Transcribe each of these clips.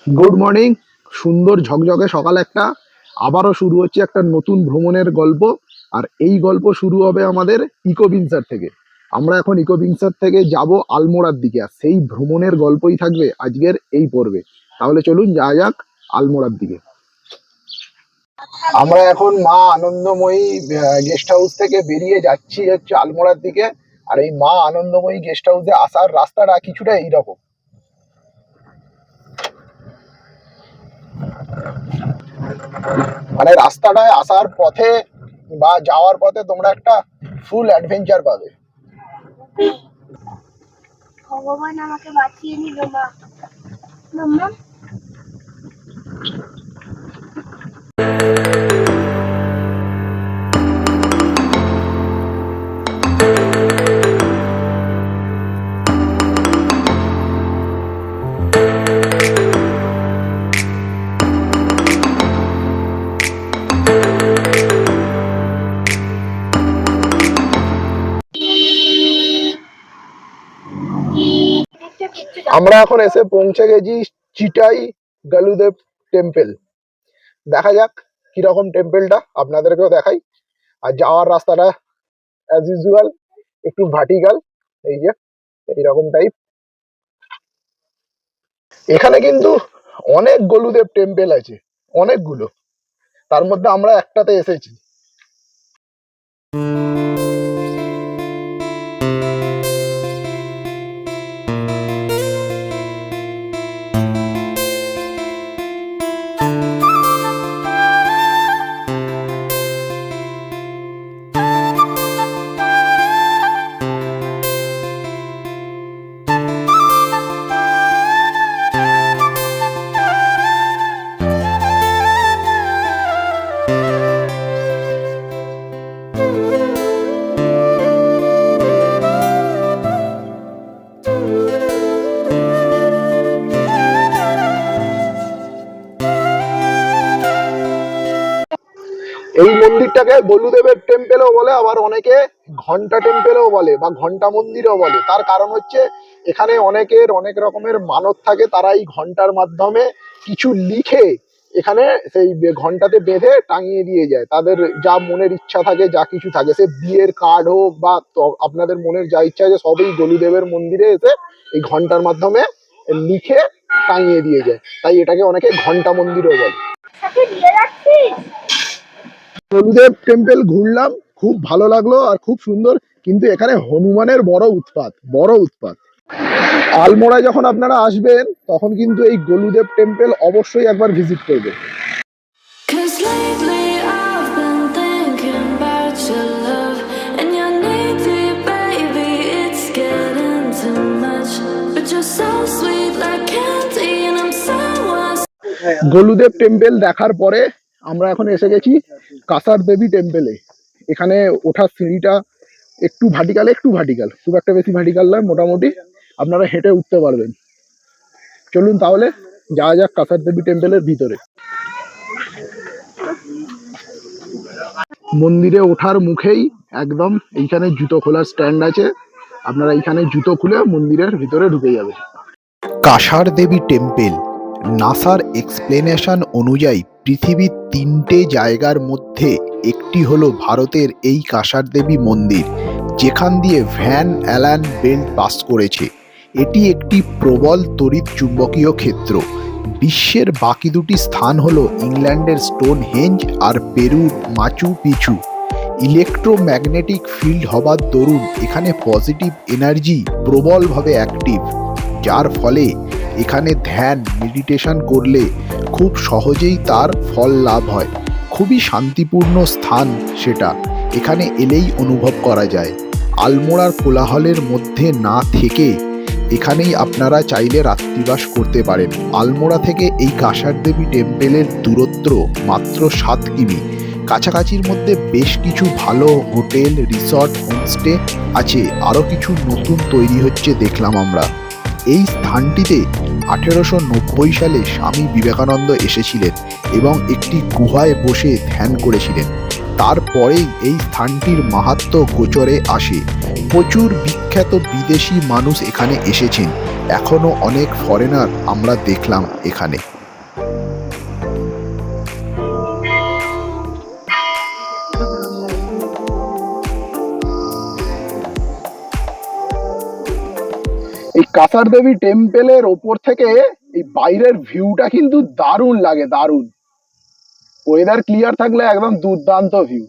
Good morning. সুন্দর ঝকঝকে সকাল একটা, আবারও শুরু হচ্ছে একটা নতুন ভ্রমণের গল্প। আর এই গল্প শুরু হবে আমাদের ইকোভিনসার থেকে। আমরা এখন ইকোভিনসার থেকে যাব আলমোড়ার দিকে, আর সেই ভ্রমণের গল্পই থাকবে আজকের এই পর্বে। তাহলে চলুন যাওয়া যাক আলমোড়ার দিকে। আমরা এখন মা আনন্দময়ী গেস্ট হাউস থেকে বেরিয়ে যাচ্ছি হচ্ছে আলমোড়ার দিকে। আর এই মা আনন্দময়ী গেস্ট হাউসে আসার রাস্তাটা কিছুটা এইরকম। মানে রাস্তাটায় আসার পথে বা যাওয়ার পথে তোমরা একটা ফুল অ্যাডভেঞ্চার পাবে। ভগবান আমাকে বাঁচিয়ে নিল মা। মাম্মা আমরা এখন এসে পৌঁছে গেছি চিটাই গালুদেব টেম্পল। দেখা যাক কিরকম টেম্পলটা, আপনাদেরকেও দেখাই। আর যাওয়ার রাস্তাটা অ্যাজ ইউজুয়াল একটু ভার্টিক্যাল, এই যে এইরকম টাইপ। এখানে কিন্তু অনেক গলুদেব টেম্পল আছে, অনেকগুলো। তার মধ্যে আমরা একটাতে এসেছি। এই মন্দিরটাকে গলুদেবের টেম্পেলও বলে, আবার অনেকে ঘন্টা টেম্পেলও বলে বা ঘন্টা মন্দিরও বলে। তার কারণ হচ্ছে এখানে অনেকের অনেক রকমের মানত থাকে, তারা এই ঘন্টার মাধ্যমে কিছু লিখে এখানে সেই ঘন্টাতে বেঁধে টাঙিয়ে দিয়ে যায়। তাদের যা মনের ইচ্ছা থাকে, যা কিছু থাকে, সে বিয়ের কার্ড হোক বা আপনাদের মনের যা ইচ্ছা আছে, সবই গলুদেবের মন্দিরে এসে এই ঘন্টার মাধ্যমে লিখে টাঙিয়ে দিয়ে যায়। তাই এটাকে অনেকে ঘন্টা মন্দিরও বলে। গলুদেব টেম্পল ঘুরলাম, খুব ভালো লাগলো আর খুব সুন্দর। কিন্তু এখানে হনুমানের বড় উৎপাত। আলমোড়ায় যখন আপনারা আসবেন তখন কিন্তু এই গলুদেব টেম্পল অবশ্যই একবার ভিজিট করবেন। গলুদেব টেম্পল দেখার পরে আমরা এখন এসে গেছি কাসার দেবী টেম্পলে। এখানে ওঠার সিঁড়িটা একটু ভার্টিক্যাল, খুব একটা বেশি ভার্টিক্যাল নয়, মোটামুটি আপনারা হেঁটে উঠতে পারবেন। চলুন তাহলে যাওয়া যাক কাসার দেবী টেম্পলের ভিতরে। মন্দিরে ওঠার মুখেই একদম এইখানে জুতো খোলার স্ট্যান্ড আছে, আপনারা এইখানে জুতো খুলে মন্দিরের ভিতরে ঢুকে যাবে। কাসার দেবী টেম্পল নাসার এক্সপ্লেনেশন অনুযায়ী পৃথিবীর 3টে জায়গার মধ্যে একটি হলো ভারতের এই কাসার দেবী মন্দির, যেখান দিয়ে ভ্যান অ্যালান বেল্ট পাস করেছে। এটি একটি প্রবল তড়িৎ চুম্বকীয় ক্ষেত্র। বিশ্বের বাকি দুটি স্থান হলো ইংল্যান্ডের স্টোনহেঞ্জ আর পেরুর মাচু পিছু। ইলেকট্রোম্যাগনেটিক ফিল্ড হবার দরুন এখানে পজিটিভ এনার্জি প্রবলভাবে অ্যাক্টিভ, যার ফলে এখানে ধ্যান মেডিটেশন করলে খুব সহজেই তার ফল লাভ হয়। খুবই শান্তিপূর্ণ স্থান সেটা, এখানে এলেই অনুভব করা যায়। আলমোড়ার কোলাহলের মধ্যে না থেকে এখানেই আপনারা চাইলে রাত্রিবাস করতে পারেন। আলমোড়া থেকে এই কাসার দেবী টেম্পলের দূরত্ব মাত্র 7 কিমি। কাছাকাছির মধ্যে বেশ কিছু ভালো হোটেল, রিসর্ট, হোমস্টে আছে। আরও কিছু নতুন তৈরি হচ্ছে দেখলাম আমরা। এই স্থানটিতে 1890 সালে স্বামী বিবেকানন্দ এসেছিলেন এবং একটি গুহায় বসে ধ্যান করেছিলেন। তারপরেই এই স্থানটির মাহাত্ম্য গোচরে আসে। প্রচুর বিখ্যাত বিদেশি মানুষ এখানে এসেছেন। এখনো অনেক ফরেনার আমরা দেখলাম এখানে। এই কাসার দেবী টেম্পেলের ওপর থেকে এই বাইরের ভিউটা কিন্তু দারুণ লাগে, দারুণ। ওয়েদার ক্লিয়ার থাকলে একদম দুর্দান্ত ভিউ।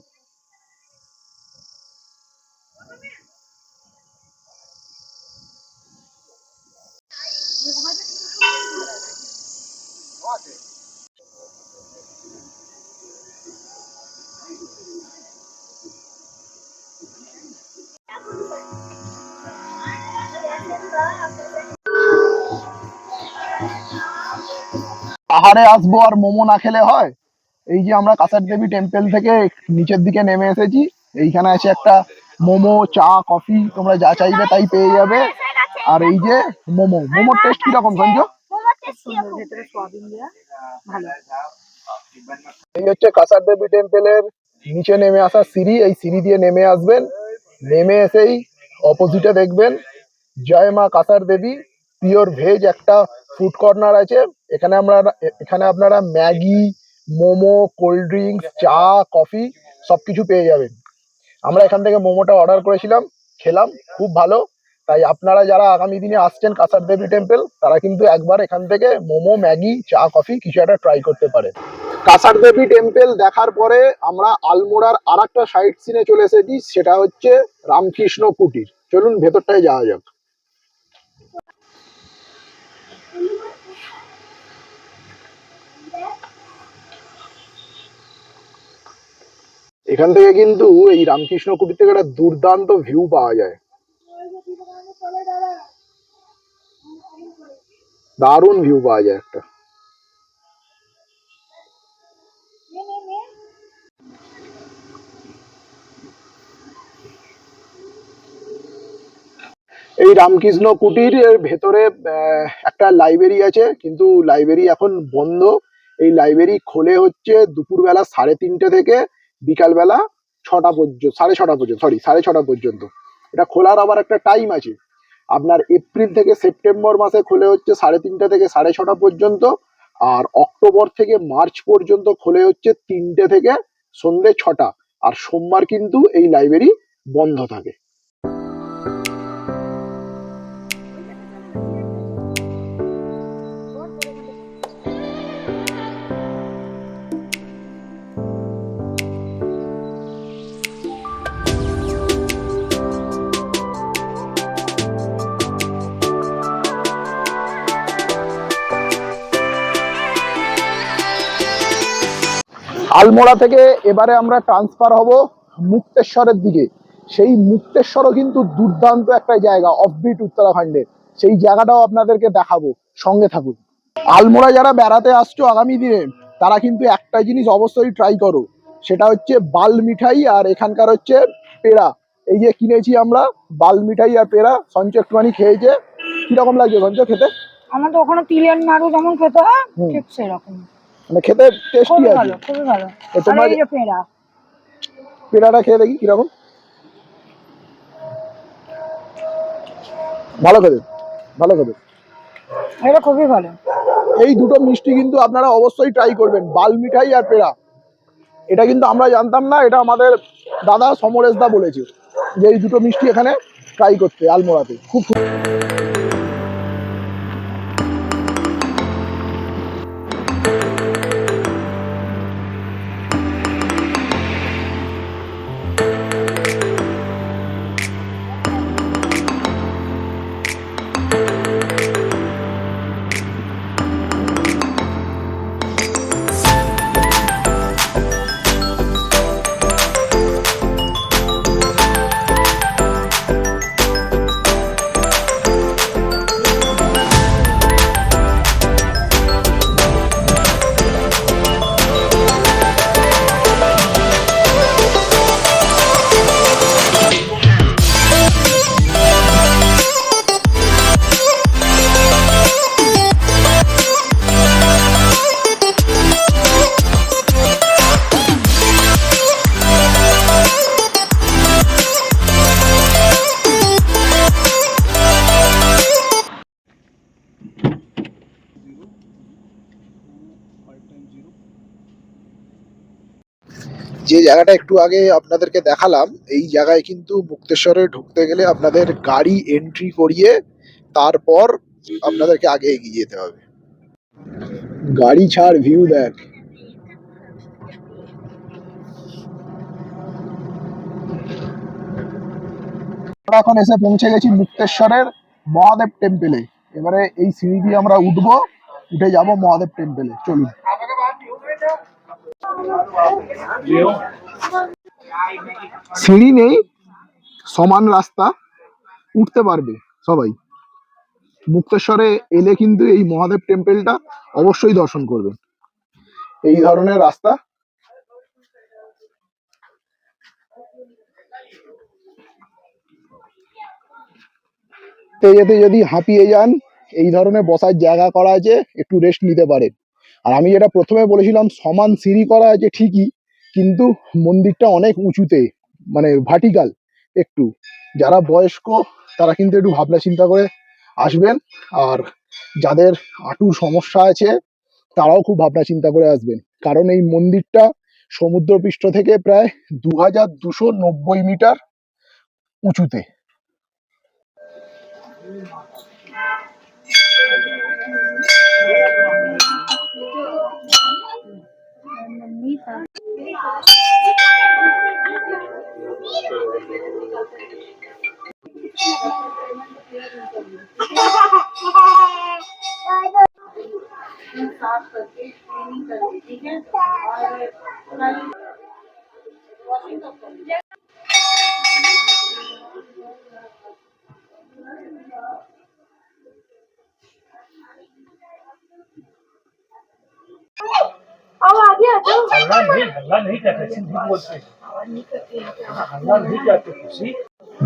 পাহাড়ে আসবো আর মোমো না খেলে হয়? এই যে আমরা কাসার দেবী টেম্পল থেকে নিচের দিকে নেমে এসেছি, এইখানে আছে একটা মোমো, চা, কফি, তোমরা যা চাইবে তাই পেয়ে যাবে। আর এই যে মোমোর টেস্ট কিরকম সঞ্জয়? এই হচ্ছে কাসার দেবী টেম্পলের নিচে নেমে আসার সিঁড়ি। এই সিঁড়ি দিয়ে নেমে আসবেন, নেমে এসেই অপোজিটে দেখবেন জয় মা কাসার দেবী পিওর ভেজ একটা ফুড কর্নার আছে। এখানে আপনারা ম্যাগি, মোমো, কোল্ড ড্রিঙ্কস, চা, কফি সবকিছু পেয়ে যাবেন। আমরা এখান থেকে মোমোটা অর্ডার করেছিলাম, খেলাম, খুব ভালো। তাই আপনারা যারা আগামী দিনে আসছেন কাসার দেবী টেম্পল, তারা কিন্তু একবার এখান থেকে মোমো, ম্যাগি, চা, কফি কিছু একটা ট্রাই করতে পারেন। কাসার দেবী টেম্পল দেখার পরে আমরা আলমোড়ার আর একটা সাইট সিনে চলে এসেছি, সেটা হচ্ছে রামকৃষ্ণ কুটির। চলুন ভেতরটায় যাওয়া যাক। এখান থেকে কিন্তু এই রামকৃষ্ণ কুটির থেকে একটা দুর্দান্ত ভিউ পাওয়া যায়, দারুণ ভিউ পাওয়া যায় একটা। এই রামকৃষ্ণ কুটির এর ভেতরে একটা লাইব্রেরি আছে, কিন্তু লাইব্রেরি এখন বন্ধ। এই লাইব্রেরি খোলে হচ্ছে দুপুরবেলা 3:30 থেকে বিকালবেলা 6টা পর্যন্ত, 6:30 পর্যন্ত, সরি 6:30 পর্যন্ত। এটা খোলার আবার একটা টাইম আছে। আপনার এপ্রিল থেকে সেপ্টেম্বর মাসে খোলে হচ্ছে 3:30 থেকে 6:30 পর্যন্ত, আর অক্টোবর থেকে মার্চ পর্যন্ত খোলে হচ্ছে 3টে থেকে সন্ধ্যে 6টা। আর সোমবার কিন্তু এই লাইব্রেরি বন্ধ থাকে। আলমোড়া থেকে এবারে আমরা ট্রান্সফার হব মুক্তেশ্বরের দিকে। সেই মুক্তেশ্বরও কিন্তু দুর্দান্ত একটা জায়গা, অফবিট উত্তরাখণ্ডের। সেই জায়গাটাও আপনাদেরকে দেখাবো, সঙ্গে থাকুন। আলমোড়া যারা বেড়াতে আসছো আগামী দিনে, তারা কিন্তু একটা জিনিস অবশ্যই ট্রাই করো, সেটা হচ্ছে বাল মিঠাই আর এখানকার হচ্ছে পেড়া। এই যে কিনেছি আমরা বাল মিঠাই আর পেড়া, সঞ্চয় একটুখানি খেয়েছে। কিরকম লাগছে সঞ্চয় খেতে? আমার তো ওখানে তিলের নাড়ু যেমন খেতে হয় ঠিক সেরকম, মানে খেতে টেস্টি খুবই আছে। ভালো, খুবই ভালো। তো তোমার আর এই যে পেঁড়া, পেড়াটা খেয়ে দেখি কিরকম। ভালো খেতে, ভালো খেতে। এটা খুবই ভালো। এই দুটো মিষ্টি কিন্তু আপনারা অবশ্যই ট্রাই করবেন, বাল মিঠাই আর পেড়া। এটা কিন্তু আমরা জানতাম না, এটা আমাদের দাদা সমরেশ দা বলেছে যে এই দুটো মিষ্টি এখানে ট্রাই করতে আলমোড়াতে। খুব যে জায়গাটা একটু আগে আপনাদেরকে দেখালাম, এই জায়গায় কিন্তু মুক্তেশ্বরে ঢুকতে গেলে আপনাদের গাড়ি এন্ট্রি করিয়ে তারপর আপনাদেরকে আগে এগিয়ে যেতে হবে। গাড়ি ছাড়, ভিউ দেখ। আমরা এখন এসে পৌঁছে গেছি মুক্তেশ্বরের মহাদেব টেম্পেলে। এবারে এই সিঁড়ি দিয়ে আমরা উঠবো, উঠে যাব মহাদেব টেম্পেলে। চলুন। সিঁড়ি নেই, সমান রাস্তা, উঠতে পারবে সবাই। মুক্তেশ্বরে এলে কিন্তু এই মহাদেব টেম্পেলটা অবশ্যই দর্শন করবেন। এই ধরনের রাস্তা। যেতে যদি হাঁপিয়ে যান, এই ধরনের বসার জায়গা করা আছে, একটু রেস্ট নিতে পারেন। আর আমি যেটা প্রথমে বলেছিলাম, সমান সিঁড়ি করা আছে ঠিকই, কিন্তু মন্দিরটা অনেক উঁচুতে, মানে ভার্টিক্যাল একটু। যারা বয়স্ক তারা কিন্তু একটু ভাবনা চিন্তা করে আসবেন, আর যাদের হাঁটুর সমস্যা আছে তারাও খুব ভাবনা চিন্তা করে আসবেন, কারণ এই মন্দিরটা সমুদ্রপৃষ্ঠ থেকে প্রায় 2290 মিটার উঁচুতে।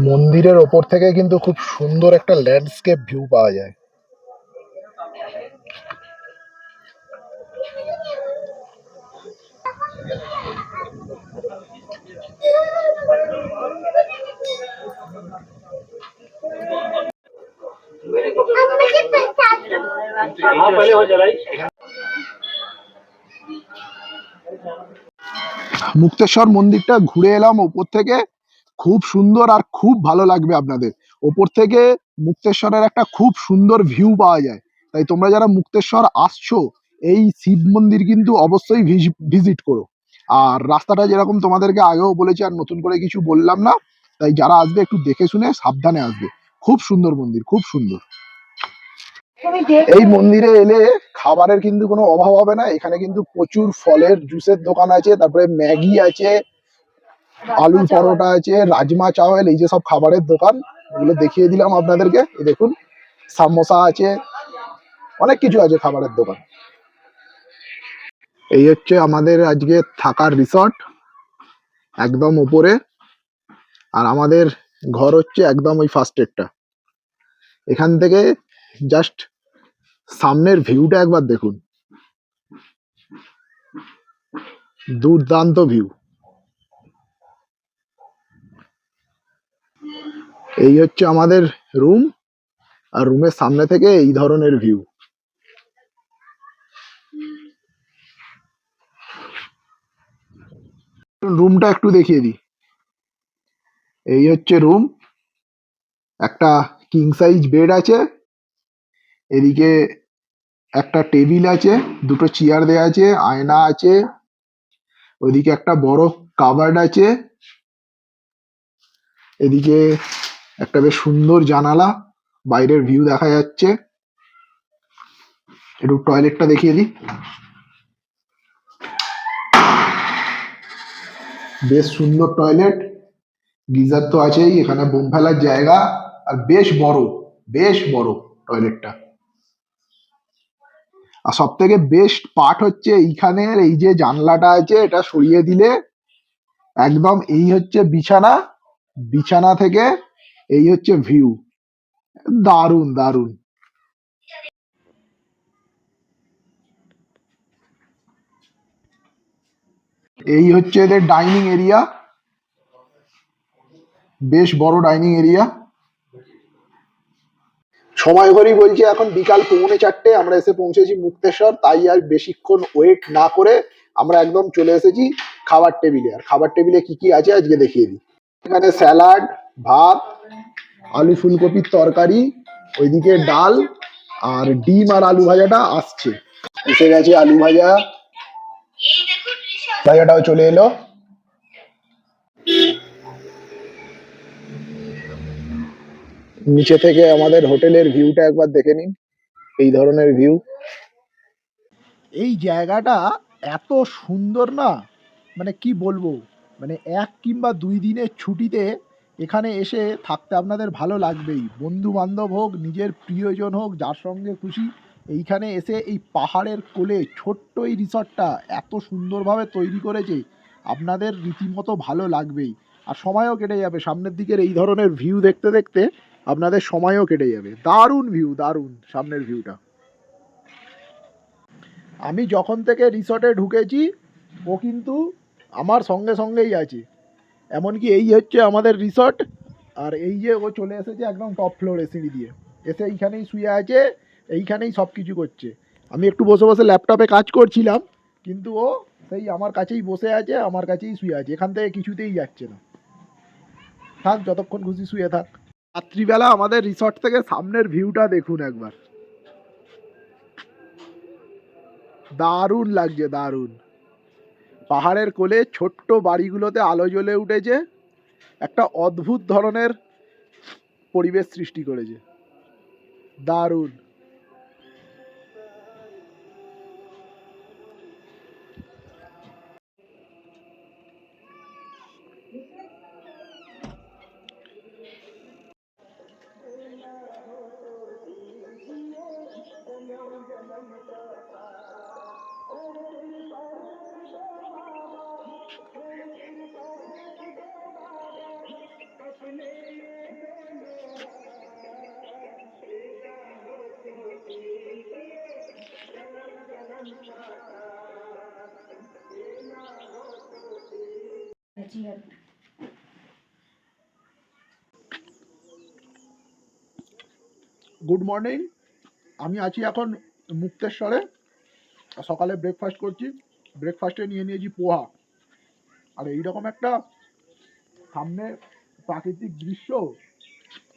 মন্দিরের ওপর থেকে কিন্তু খুব সুন্দর একটা ল্যান্ডস্কেপ ভিউ পাওয়া যায়। মুক্তেশ্বর মন্দিরটা ঘুরে এলাম ওপর থেকে, খুব সুন্দর আর খুব ভালো লাগবে আপনাদের। ওপর থেকে মুক্তেশ্বরের একটা খুব সুন্দর ভিউ পাওয়া যায়। তাই তোমরা যারা মুক্তেশ্বর আসছো, এই শিব মন্দির কিন্তু অবশ্যই ভিজিট করো। আর রাস্তাটা যেরকম তোমাদেরকে আগেও বলেছি, আর নতুন করে কিছু বললাম না। তাই যারা আসবে একটু দেখে শুনে সাবধানে আসবে। খুব সুন্দর মন্দির, খুব সুন্দর। এই মন্দিরে এলে খাবারের কিন্তু কোনো অভাব হবে না। এখানে কিন্তু প্রচুর ফলের জুসের দোকান আছে, তারপরে ম্যাগি আছে, আলু পরোটা আছে, রাজমা চাওয়াল, এই যে সব খাবারের দোকান, এগুলো দেখিয়ে দিলাম আপনাদেরকে। এই দেখুন, সামোসা আছে, অনেক কিছু আছে খাবারের দোকান। এই হচ্ছে আমাদের আজকে থাকার রিসর্ট, একদম উপরে। আর আমাদের ঘর হচ্ছে একদম ওই ফার্স্ট এডটা। এখান থেকে জাস্ট সামনের ভিউটা একবার দেখুন, দুর্দান্ত ভিউ। এই হচ্ছে আমাদের রুম, আর রুমের সামনে থেকে এই ধরনের ভিউ। রুমটা একটু দেখিয়ে দিই। এই হচ্ছে রুম, একটা কিং সাইজ বেড আছে, এদিকে একটা টেবিল আছে, দুটো চেয়ার দেওয়া আছে, আয়না আছে, ওইদিকে একটা বড় কাবার্ড আছে, এদিকে একটা বেশ সুন্দর জানালা, বাইরের ভিউ দেখা যাচ্ছে। একটু টয়লেটটা দেখিয়ে দিই। বেশ সুন্দর টয়লেট, গিজার তো আছেই, এখানে বোম ফেলার জায়গা, আর বেশ বড় টয়লেটটা। আর সব থেকে বেস্ট পার্ট হচ্ছে এইখানের এই যে জানলাটা আছে, এটা সরিয়ে দিলে একদম এই হচ্ছে বিছানা, বিছানা থেকে এই হচ্ছে ভিউ। দারুণ দারুণ। এই হচ্ছে এদের ডাইনিং এরিয়া, বেশ বড় ডাইনিং এরিয়া। সময় ঘড়ি বলছে এখন বিকাল 3:45, আমরা এসে পৌঁছেছি মুক্তেশ্বর। তাই আর বেশিক্ষণ ওয়েট না করে আমরা একদম চলে এসেছি খাবার টেবিলে। আর খাবার টেবিলে কি কি আছে আজকে দেখিয়ে দিই। এখানে স্যালাড, ভাত, আলু ফুলকপির তরকারি, ওইদিকে ডাল, আর ডিম আর আলু ভাজাটা আসছে। এসে গেছে আলু ভাজা, ভাজাটাও চলে এলো। নিচে থেকে আমাদের হোটেলের ভিউটা একবার দেখে নিন, এই ধরনের ভিউ। এই জায়গাটা এত সুন্দর না, মানে কি বলবো, মানে 1 কিংবা 2 দিনের ছুটিতে এখানে এসে থাকতে আপনাদের ভালো লাগবেই। বন্ধু বান্ধব হোক, নিজের প্রিয়জন হোক, যার সঙ্গে খুশি, এইখানে এসে এই পাহাড়ের কোলে ছোট্ট এই রিসর্টটা এত সুন্দরভাবে তৈরি করেছে, আপনাদের রীতিমতো ভালো লাগবেই। আর সময়ও কেটে যাবে, সামনের দিকের এই ধরনের ভিউ দেখতে দেখতে আপনাদের সময়ও কেটে যাবে। দারুণ ভিউ, দারুণ সামনের ভিউটা। আমি যখন থেকে রিসর্টে ঢুকেছি ও কিন্তু আমার সঙ্গে সঙ্গেই আছে। এমনকি এই হচ্ছে আমাদের রিসর্ট, আর এই যে ও চলে এসেছে একদম টপ ফ্লোরে সিঁড়ি দিয়ে, এসে এইখানেই শুয়ে আছে, এইখানেই সব কিছু করছে। আমি একটু বসে বসে ল্যাপটপে কাজ করছিলাম, কিন্তু ও সেই আমার কাছেই বসে আছে, আমার কাছেই শুয়ে আছে, এখান থেকে কিছুতেই যাচ্ছে না। থাক, যতক্ষণ খুশি শুয়ে থাক। রাত্রিবেলা আমাদের রিসর্ট থেকে সামনের ভিউটা দেখুন একবার, দারুণ লাগছে, দারুণ। পাহাড়ের কোলে ছোট্ট বাড়িগুলোতে আলো জ্বলে উঠেছে, একটা অদ্ভুত ধরনের পরিবেশ সৃষ্টি করেছে, দারুণ। গুড মর্নিং, আমি আছি এখন মুক্তেশ্বরে। সকালে ব্রেকফাস্ট করছি, ব্রেকফাস্টে নিয়ে নিয়েছি পোহা, আর এইরকম একটা সামনে প্রাকৃতিক দৃশ্য,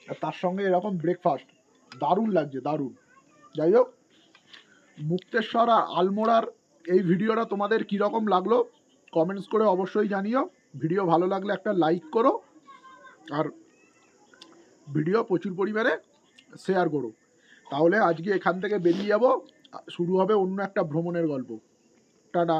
আর তার সঙ্গে এরকম ব্রেকফাস্ট, দারুণ লাগছে, দারুণ। যাই হোক, মুক্তেশ্বর আর আলমোড়ার এই ভিডিওটা তোমাদের কীরকম লাগলো কমেন্টস করে অবশ্যই জানিও। ভিডিও ভালো লাগলে একটা লাইক করো, আর ভিডিও প্রচুর পরিমাণে শেয়ার করো। তাহলে আজকে এখান থেকে বেরিয়ে যাব, শুরু হবে অন্য একটা ভ্রমণের গল্প। টাটা।